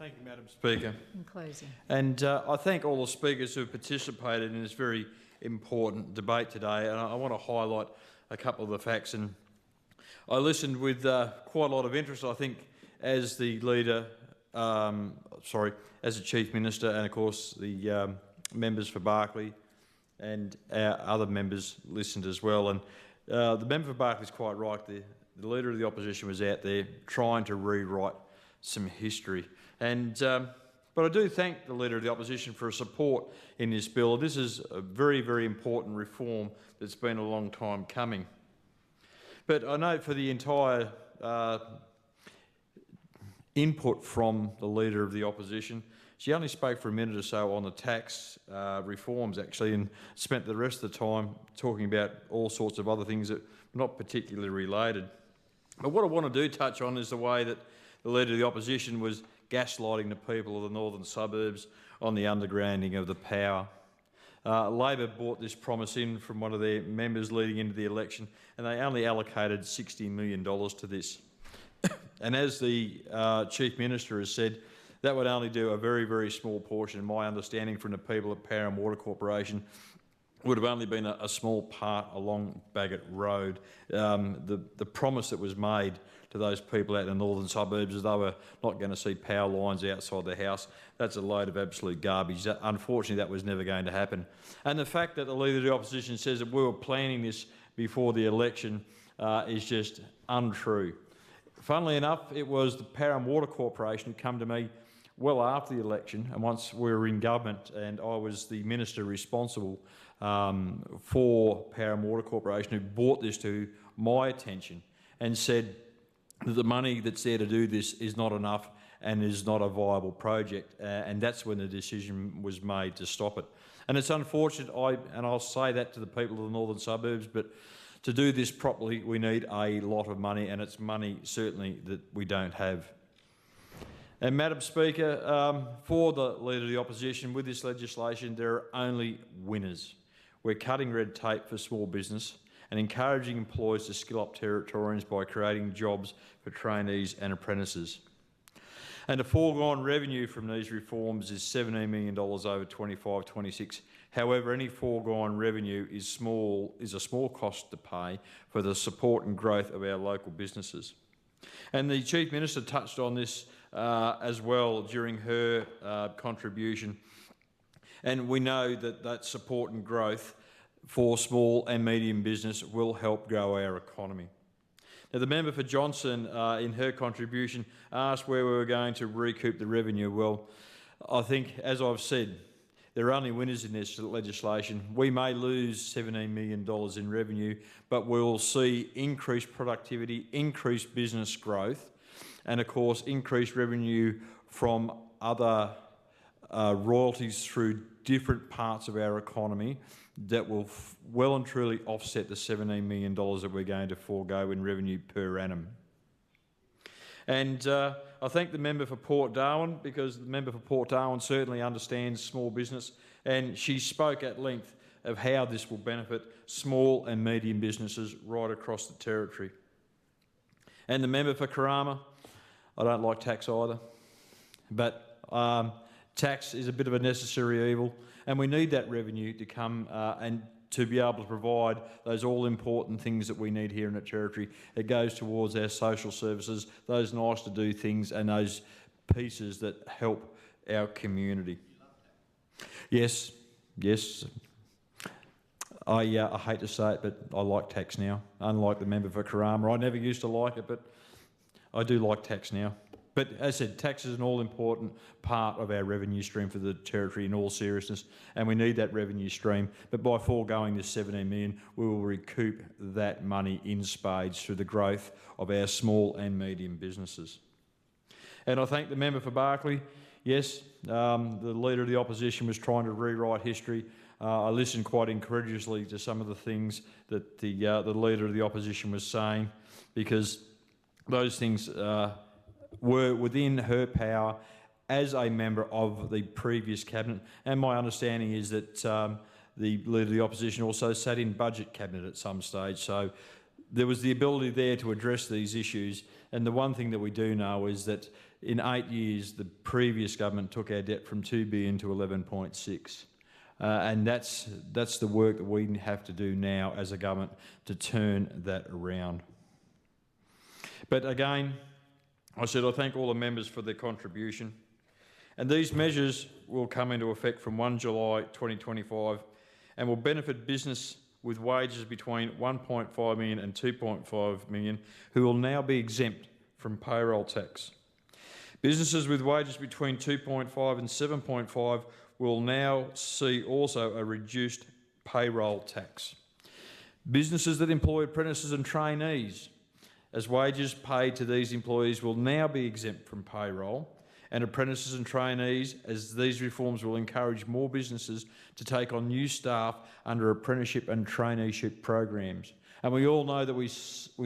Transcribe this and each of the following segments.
Thank you, Madam Speaker. In closing. And I thank all the speakers who have participated in this very important debate today. And I want to highlight a couple of the facts. And I listened with quite a lot of interest, I think, as the leader, as the Chief Minister, and of course the members for Barkly and our other members listened as well. And the member for Barkly is quite right. The Leader of the Opposition was out there trying to rewrite some history. And but I do thank the Leader of the Opposition for her support in this bill. This is a very, very important reform that's been a long time coming. But I note for the entire input from the Leader of the Opposition, she only spoke for a minute or so on the tax reforms, actually, and spent the rest of the time talking about all sorts of other things that were not particularly related. But what I want to do touch on is the way that the Leader of the Opposition was gaslighting the people of the northern suburbs on the undergrounding of the power. Labor brought this promise in from one of their members leading into the election, and they only allocated $60 million to this. And as the Chief Minister has said, that would only do a very, very small portion. My understanding from the people at Power and Water Corporation would have only been a small part along Bagot Road. The promise that was made to those people out in the northern suburbs is they were not going to see power lines outside their house. That's a load of absolute garbage. Unfortunately, that was never going to happen. And the fact that the Leader of the Opposition says that we were planning this before the election is just untrue. Funnily enough, it was the Power and Water Corporation who come to me well after the election, and once we were in government and I was the minister responsible for Power and Water Corporation, who brought this to my attention and said that the money that's there to do this is not enough and is not a viable project, and that's when the decision was made to stop it. And it's unfortunate, and I'll say that to the people of the northern suburbs, but to do this properly we need a lot of money, and it's money certainly that we don't have. And Madam Speaker, for the Leader of the Opposition, with this legislation there are only winners. We're cutting red tape for small business and encouraging employers to skill up Territorians by creating jobs for trainees and apprentices. And the foregone revenue from these reforms is $17 million over 25-26. However, any foregone revenue is a small cost to pay for the support and growth of our local businesses. And the Chief Minister touched on this as well during her contribution. And we know that support and growth for small and medium business will help grow our economy. Now, the member for Johnson, in her contribution, asked where we were going to recoup the revenue. Well, I think, as I've said, there are only winners in this legislation. We may lose $17 million in revenue, but we'll see increased productivity, increased business growth, and of course increased revenue from other royalties through different parts of our economy that will well and truly offset the $17 million that we're going to forego in revenue per annum. And I thank the member for Port Darwin, because the member for Port Darwin certainly understands small business, and she spoke at length of how this will benefit small and medium businesses right across the territory. And the member for Karama, I don't like tax either, but tax is a bit of a necessary evil, and we need that revenue to come and to be able to provide those all-important things that we need here in the Territory. It goes towards our social services, those nice-to-do things and those pieces that help our community. Yes. I hate to say it, but I like tax now, unlike the member for Karama. I never used to like it, but I do like tax now. But as I said, tax is an all-important part of our revenue stream for the Territory in all seriousness, and we need that revenue stream. But by foregoing this $17 million, we will recoup that money in spades through the growth of our small and medium businesses. And I thank the member for Barkly. Yes, the Leader of the Opposition was trying to rewrite history. I listened quite incredulously to some of the things that the Leader of the Opposition was saying, because those things were within her power as a member of the previous cabinet, and my understanding is that the Leader of the Opposition also sat in budget cabinet at some stage, so there was the ability there to address these issues. And the one thing that we do know is that in 8 years, the previous government took our debt from 2 billion to 11.6. And that's the work that we have to do now as a government to turn that around. But again, I thank all the members for their contribution. And these measures will come into effect from 1 July 2025 and will benefit business with wages between 1.5 million and 2.5 million who will now be exempt from payroll tax. Businesses with wages between 2.5 and 7.5 will now see also a reduced payroll tax. Businesses that employ apprentices and trainees, as wages paid to these employees will now be exempt from payroll, and apprentices and trainees, as these reforms will encourage more businesses to take on new staff under apprenticeship and traineeship programs. And we all know that we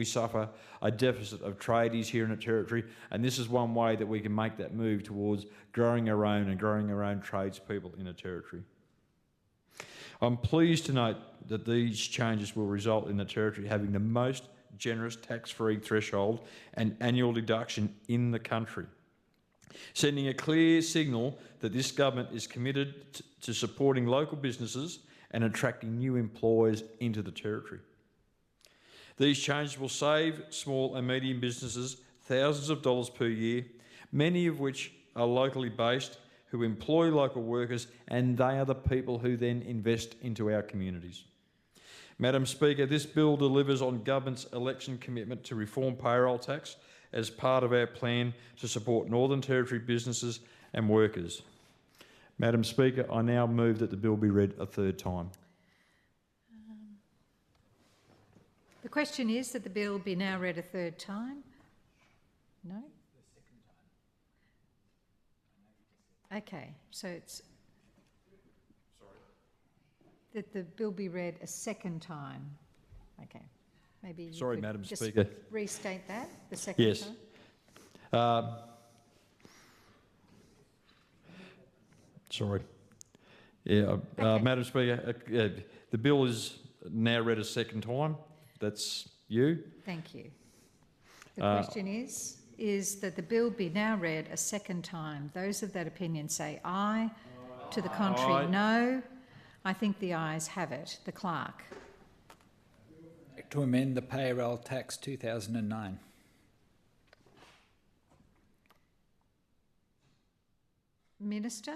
suffer a deficit of tradies here in the Territory, and this is one way that we can make that move towards growing our own tradespeople in the Territory. I'm pleased to note that these changes will result in the Territory having the most generous tax-free threshold and annual deduction in the country, sending a clear signal that this government is committed to supporting local businesses and attracting new employers into the Territory. These changes will save small and medium businesses thousands of dollars per year, many of which are locally based, who employ local workers, and they are the people who then invest into our communities. Madam Speaker, this bill delivers on government's election commitment to reform payroll tax as part of our plan to support Northern Territory businesses and workers. Madam Speaker, I now move that the bill be read a third time. The question is that the bill be now read a third time. No? Okay, so it's that the bill be read a second time. Okay, maybe you Sorry, could Madam just Speaker. restate that the second Yes. time. Sorry. Yeah, Okay. Madam Speaker, the bill is now read a second time. That's you. Thank you. The question is that the bill be now read a second time. Those of that opinion say aye. To the contrary, no. I think the ayes have it. The clerk. To amend the Payroll Tax 2009. Minister?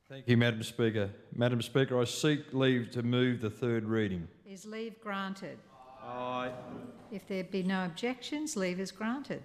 Thank you, Madam Speaker. Madam Speaker, I seek leave to move the third reading. Is leave granted? Aye. If there be no objections, leave is granted.